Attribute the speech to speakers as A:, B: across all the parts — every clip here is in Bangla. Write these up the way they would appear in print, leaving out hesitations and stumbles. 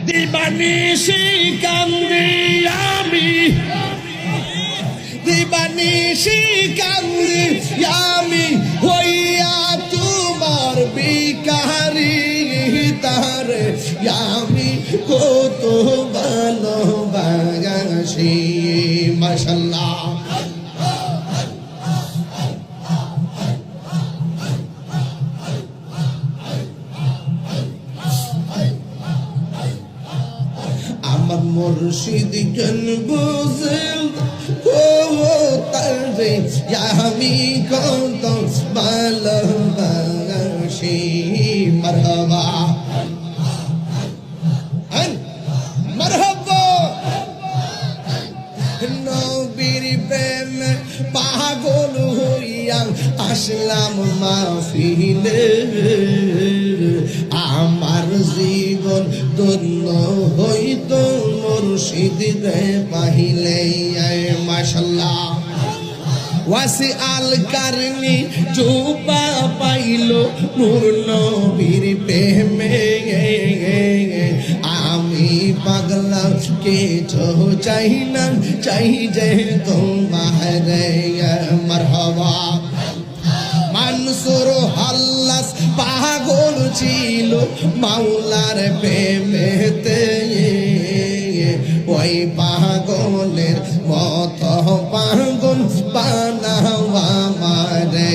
A: দিবানিশি কান্দি আমি, দিবানিশি কান্দি আমি হইয়া তোমার বিকারি তারে আমি কত ভালোবাসি। মাশাআল্লাহ আমার মুর্শিদ জ্ঞান বুঝেন ও তারে আমি কত ভালোবাসি। মারহাবা মারহাবা নবীর প্রেমে পাগল হইয়া আসলাম মাহফিলে, আমার জীবন ধন্য হইত মুর্শিদ রে পাইলে। মাশাআল্লাহ ওয়াসি আল কারনি জুবা পাইল নূর নবীর প্রেমে, আমি পাগলা কিছু চাই না, চাই যে তোমার। মারহাবা মানসুর হাল্লাস পাগল ছিল মাওলার প্রেমেতে, ওই পাগলের মত পাগল বানাওয়া মারে।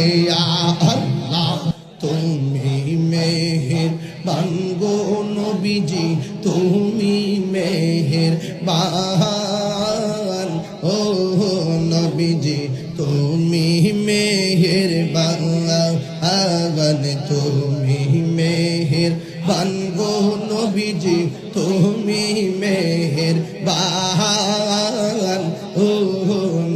A: আল্লাহ তুমি মেহের বানগো নবীজি, তুমি মেহের বান ও নবীজি, তুমি মেহের বান, তুমি মেহের বানগো নবীজি, তুমি মেহের বান ও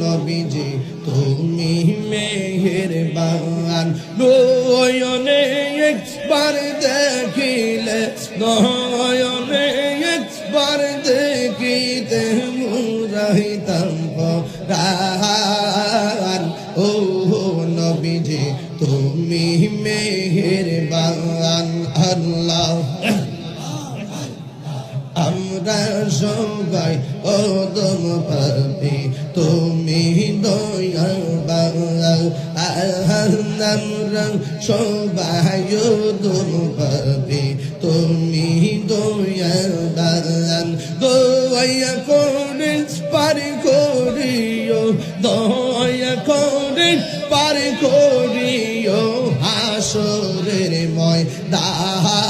A: নবীজি, তুমি মেহের বান। নয়নে একবার দেখিলে, নয়নে একবার দেখিতে মুরাইতাম প্রাণ ও নবীজি, তুমি মেহের বান। আল্লাহ আমরা সবাই ওদম পাপি, তুমি দয়াল বাবা। আমরা সবাই ওদম পাপি, তুমি দয়াল বাবা। দয়া করে পার করিও, দয়া করে পার করিও হাসরের ময়দান।